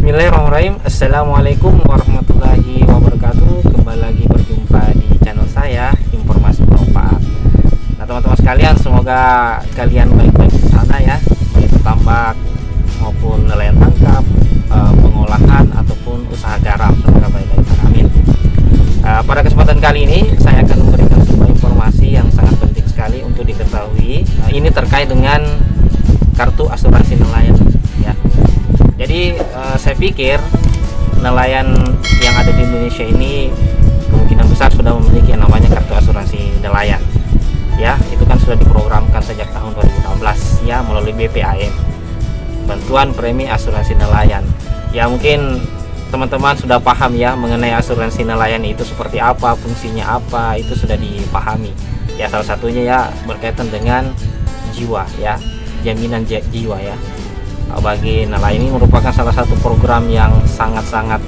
Bismillahirrahmanirrahim. Assalamualaikum warahmatullahi wabarakatuh. Kembali lagi berjumpa di channel saya, Informasi Bermanfaat. Nah teman-teman sekalian, semoga kalian baik-baik di sana ya, baik tambak maupun nelayan tangkap, pengolahan ataupun usaha garam, semoga baik-baik. Amin. Pada kesempatan kali ini saya akan memberikan sebuah informasi yang sangat penting sekali untuk diketahui. Ini terkait dengan kartu asuransi nelayan ya. Jadi saya pikir nelayan yang ada di Indonesia ini kemungkinan besar sudah memiliki yang namanya kartu asuransi nelayan. Ya, itu kan sudah diprogramkan sejak tahun 2016 ya melalui BPAN, bantuan premi asuransi nelayan. Ya, mungkin teman-teman sudah paham ya mengenai asuransi nelayan itu seperti apa, fungsinya apa, itu sudah dipahami. Ya, salah satunya ya berkaitan dengan jiwa ya, jaminan jiwa ya. Bagi nelayan ini merupakan salah satu program yang sangat-sangat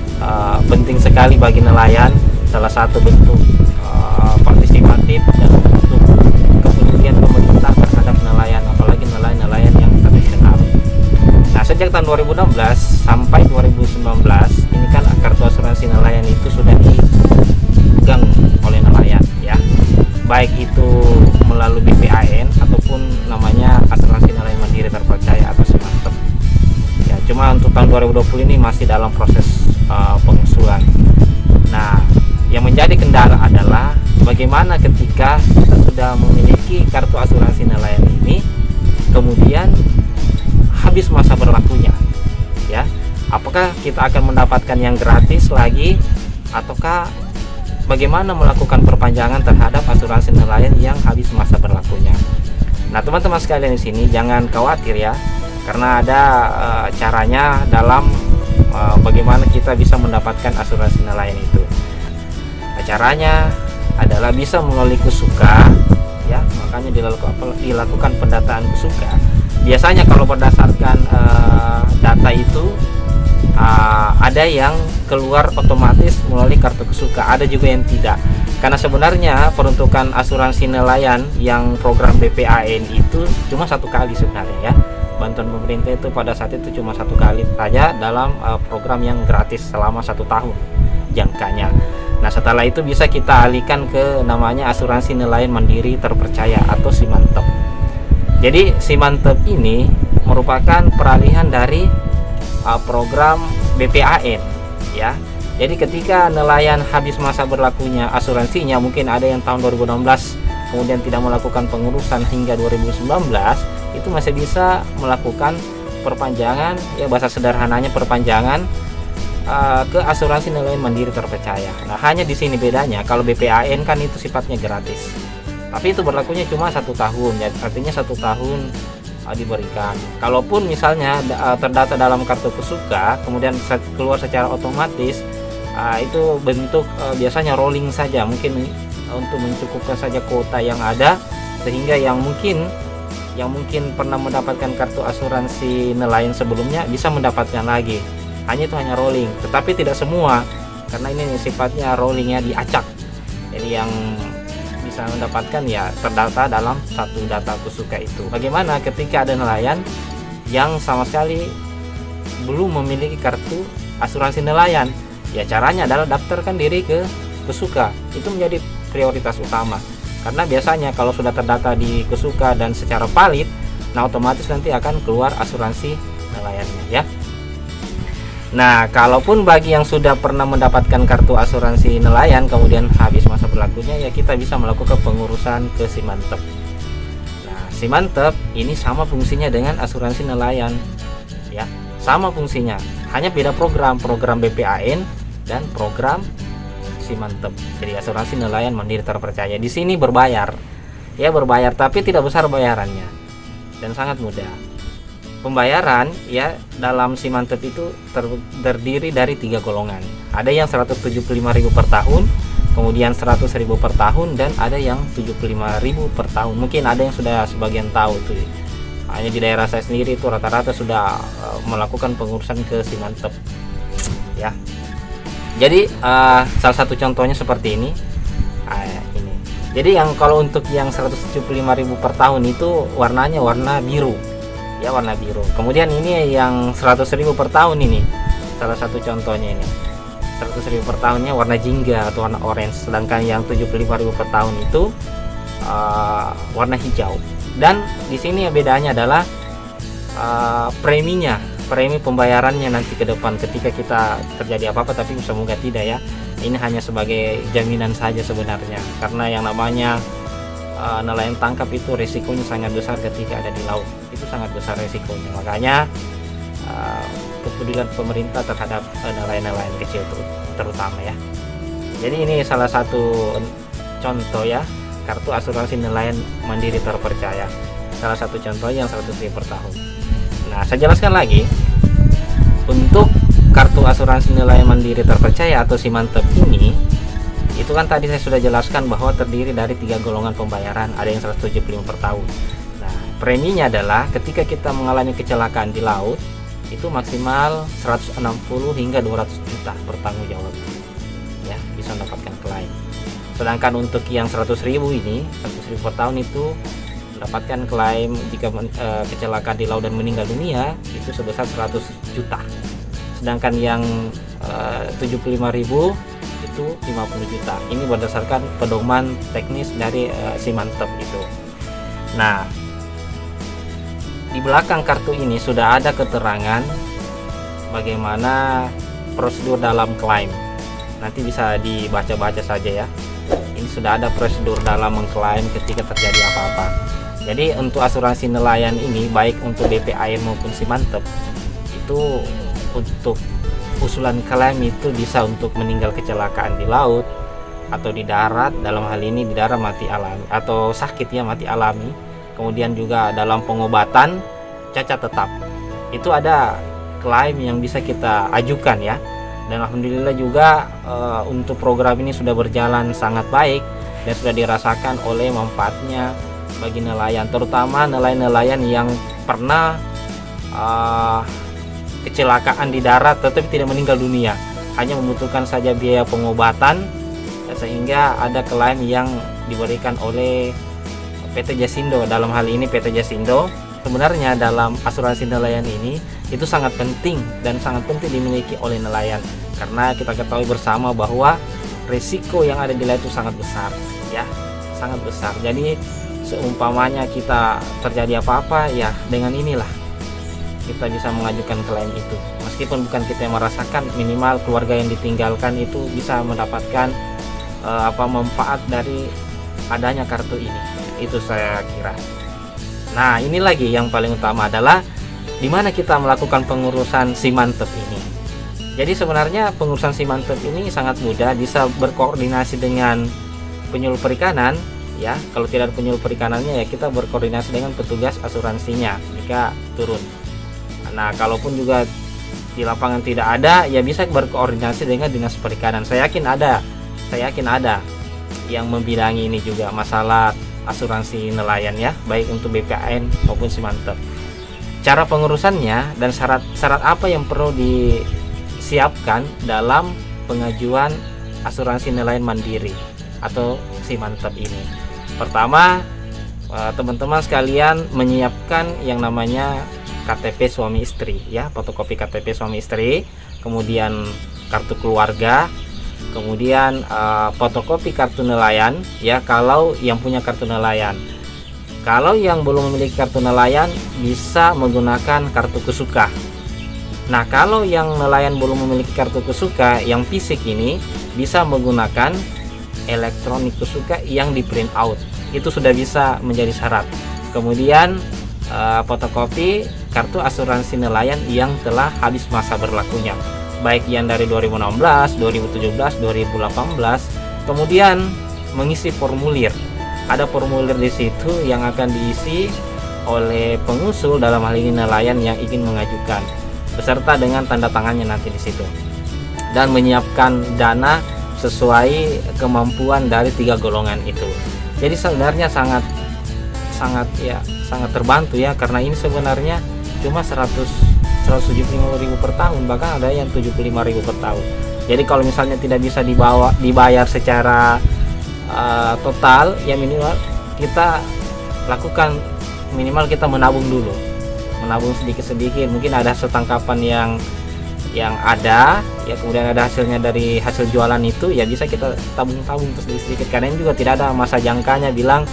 penting sekali bagi nelayan, salah satu bentuk partisipatif dan bentuk kepedulian pemerintah terhadap nelayan, apalagi nelayan-nelayan yang tradisional. Nah, sejak tahun 2016 sampai 2019 ini kan kartu asuransi nelayan itu sudah dipegang oleh nelayan ya, baik itu melalui BPAN ataupun namanya asuransi nelayan mandiri terpercaya atau SIMANTEP. Cuma untuk tahun 2020 ini masih dalam proses pengusulan. Nah, yang menjadi kendala adalah bagaimana ketika kita sudah memiliki kartu asuransi nelayan ini, kemudian habis masa berlakunya, ya. Apakah kita akan mendapatkan yang gratis lagi, ataukah bagaimana melakukan perpanjangan terhadap asuransi nelayan yang habis masa berlakunya? Nah, teman-teman sekalian di sini jangan khawatir ya. Karena ada caranya dalam bagaimana kita bisa mendapatkan asuransi nelayan itu. Caranya adalah bisa melalui Kusuka ya, makanya dilakukan pendataan Kusuka. Biasanya kalau berdasarkan data itu ada yang keluar otomatis melalui kartu Kusuka, ada juga yang tidak. Karena sebenarnya peruntukan asuransi nelayan yang program BPAN itu cuma satu kali sebenarnya ya. Bantuan pemerintah itu pada saat itu cuma satu kali saja dalam program yang gratis selama 1 tahun jangkanya. Nah, setelah itu bisa kita alihkan ke namanya asuransi nelayan mandiri terpercaya atau SIMANTEP. Jadi SIMANTEP ini merupakan peralihan dari program BPAN ya. Jadi ketika nelayan habis masa berlakunya asuransinya, mungkin ada yang tahun 2016 kemudian tidak melakukan pengurusan hingga 2019, itu masih bisa melakukan perpanjangan ya, bahasa sederhananya perpanjangan ke asuransi nelayan mandiri terpercaya. Nah, hanya di sini bedanya, kalau BPAN kan itu sifatnya gratis, tapi itu berlakunya cuma 1 tahun ya, artinya 1 tahun diberikan. Kalaupun misalnya terdata dalam kartu Kusuka kemudian keluar secara otomatis, itu bentuk biasanya rolling saja, mungkin untuk mencukupkan saja kuota yang ada, sehingga yang mungkin pernah mendapatkan kartu asuransi nelayan sebelumnya bisa mendapatkan lagi. Hanya rolling, tetapi tidak semua, karena ini sifatnya rollingnya diacak. Jadi yang bisa mendapatkan ya terdata dalam satu data Kusuka itu. Bagaimana ketika ada nelayan yang sama sekali belum memiliki kartu asuransi nelayan? Ya, caranya adalah daftarkan diri ke Kusuka. Itu menjadi prioritas utama, karena biasanya kalau sudah terdata di Kusuka dan secara valid, nah otomatis nanti akan keluar asuransi nelayannya ya. Nah, kalaupun bagi yang sudah pernah mendapatkan kartu asuransi nelayan kemudian habis masa berlakunya, ya kita bisa melakukan pengurusan ke SIMANTEP. Nah, SIMANTEP ini sama fungsinya dengan asuransi nelayan ya, sama fungsinya, hanya beda program BPAN dan program SIMANTEP. Jadi asuransi nelayan mandiri terpercaya. Di sini berbayar. Ya, berbayar tapi tidak besar bayarannya dan sangat mudah. Pembayaran ya dalam SIMANTEP itu terdiri dari 3 golongan. Ada yang 175.000 per tahun, kemudian 100.000 per tahun, dan ada yang 75.000 per tahun. Mungkin ada yang sudah sebagian tahu tuh. Hanya di daerah saya sendiri itu rata-rata sudah melakukan pengurusan ke SIMANTEP. Ya. Jadi salah satu contohnya seperti ini. Ini. Jadi yang kalau untuk yang 175.000 per tahun itu warnanya warna biru. Ya, warna biru. Kemudian ini yang 100.000 per tahun ini. salah satu contohnya ini 100.000 per tahunnya warna jingga atau warna orange, sedangkan yang 75.000 per tahun itu warna hijau. Dan di sini bedanya adalah premi pembayarannya nanti ke depan ketika kita terjadi apa-apa, tapi semoga tidak ya. Ini hanya sebagai jaminan saja sebenarnya, karena yang namanya nelayan tangkap itu resikonya sangat besar ketika ada di laut, itu sangat besar resikonya. Makanya kepedulian pemerintah terhadap nelayan-nelayan kecil terutama ya. Jadi ini salah satu contoh ya, kartu asuransi nelayan mandiri terpercaya. Salah satu contoh yang 100.000 per tahun. Nah, saya jelaskan lagi. Untuk kartu asuransi nelayan mandiri terpercaya atau Simantep ini, itu kan tadi saya sudah jelaskan bahwa terdiri dari 3 golongan pembayaran, ada yang 175 per tahun. Nah, preminya adalah ketika kita mengalami kecelakaan di laut, itu maksimal 160 hingga 200 juta bertanggung jawab ya, bisa mendapatkan klaim. Sedangkan untuk yang 100.000 ini, 100.000 per tahun itu mendapatkan klaim jika kecelakaan di laut dan meninggal dunia itu sebesar 100 juta. Sedangkan yang 75.000 itu 50 juta. Ini berdasarkan pedoman teknis dari Simantep itu. Nah, di belakang kartu ini sudah ada keterangan bagaimana prosedur dalam klaim. Nanti bisa dibaca-baca saja ya. Ini sudah ada prosedur dalam mengklaim ketika terjadi apa-apa. Jadi untuk asuransi nelayan ini, baik untuk BPAM maupun Simantep, itu untuk usulan klaim itu bisa untuk meninggal kecelakaan di laut atau di darat, dalam hal ini di darat mati alami atau sakit ya, mati alami. Kemudian juga dalam pengobatan cacat tetap, itu ada klaim yang bisa kita ajukan ya. Dan alhamdulillah juga untuk program ini sudah berjalan sangat baik dan sudah dirasakan oleh manfaatnya bagi nelayan, terutama nelayan-nelayan yang pernah kecelakaan di darat tetapi tidak meninggal dunia, hanya membutuhkan saja biaya pengobatan, sehingga ada klaim yang diberikan oleh PT Jasindo. Dalam hal ini PT Jasindo sebenarnya dalam asuransi nelayan ini itu sangat penting dan sangat penting dimiliki oleh nelayan, karena kita ketahui bersama bahwa risiko yang ada di laut itu sangat besar ya, sangat besar. Jadi seumpamanya kita terjadi apa-apa ya, dengan inilah kita bisa mengajukan klaim itu, meskipun bukan kita yang merasakan, minimal keluarga yang ditinggalkan itu bisa mendapatkan manfaat dari adanya kartu ini. Itu saya kira. Nah, ini lagi yang paling utama adalah di mana kita melakukan pengurusan Simantep ini. Jadi sebenarnya pengurusan Simantep ini sangat mudah, bisa berkoordinasi dengan penyuluh perikanan ya. Kalau tidak ada penyuluh perikanannya ya kita berkoordinasi dengan petugas asuransinya jika turun. Nah, kalaupun juga di lapangan tidak ada, ya bisa berkoordinasi dengan dinas perikanan. Saya yakin ada yang membidangi ini juga, masalah asuransi nelayan ya, baik untuk BPAN maupun Simantep. Cara pengurusannya dan syarat apa yang perlu disiapkan dalam pengajuan asuransi nelayan mandiri atau Simantep ini. Pertama, teman-teman sekalian menyiapkan yang namanya KTP suami istri ya, fotokopi KTP suami istri, kemudian kartu keluarga, kemudian fotokopi kartu nelayan ya, kalau yang punya kartu nelayan. Kalau yang belum memiliki kartu nelayan bisa menggunakan kartu kesuka. Nah, kalau yang nelayan belum memiliki kartu kesuka yang fisik ini bisa menggunakan elektronik kesuka yang di print out, itu sudah bisa menjadi syarat. Kemudian fotokopi kartu asuransi nelayan yang telah habis masa berlakunya, baik yang dari 2016, 2017, 2018. Kemudian mengisi formulir. Ada formulir di situ yang akan diisi oleh pengusul, dalam hal ini nelayan yang ingin mengajukan, beserta dengan tanda tangannya nanti di situ. Dan menyiapkan dana sesuai kemampuan dari 3 golongan itu. Jadi sebenarnya sangat terbantu ya, karena ini sebenarnya cuma 175.000 per tahun, bahkan ada yang 75.000 per tahun. Jadi kalau misalnya tidak bisa dibayar secara total, ya minimal kita lakukan, minimal kita menabung dulu, menabung sedikit-sedikit. Mungkin ada setangkapan yang ada ya, kemudian ada hasilnya dari hasil jualan itu ya, bisa kita tabung-tabung terus sedikit. Karena ini juga tidak ada masa jangkanya bilang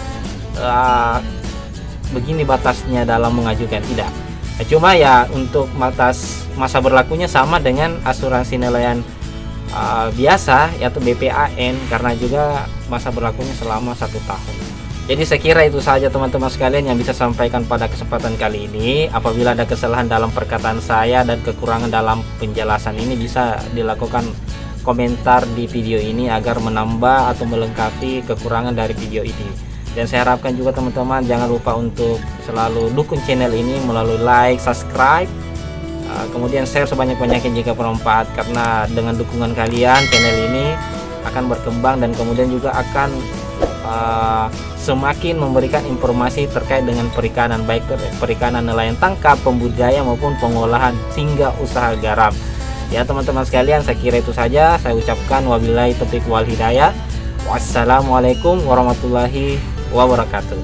begini batasnya dalam mengajukan, tidak. Cuma ya untuk masa berlakunya sama dengan asuransi nelayan biasa yaitu BPAN, karena juga masa berlakunya selama 1 tahun. Jadi saya kira itu saja teman-teman sekalian yang bisa sampaikan pada kesempatan kali ini. Apabila ada kesalahan dalam perkataan saya dan kekurangan dalam penjelasan ini, bisa dilakukan komentar di video ini agar menambah atau melengkapi kekurangan dari video ini. Dan saya harapkan juga teman-teman jangan lupa untuk selalu dukung channel ini melalui like, subscribe, kemudian share sebanyak-banyaknya jika bermanfaat. Karena dengan dukungan kalian channel ini akan berkembang dan kemudian juga akan semakin memberikan informasi terkait dengan perikanan, baik perikanan nelayan tangkap, pembudidaya maupun pengolahan hingga usaha garam. Ya teman-teman sekalian, saya kira itu saja. Saya ucapkan wabillahi taufiq wal hidayah. Wassalamualaikum warahmatullahi wabarakatuh.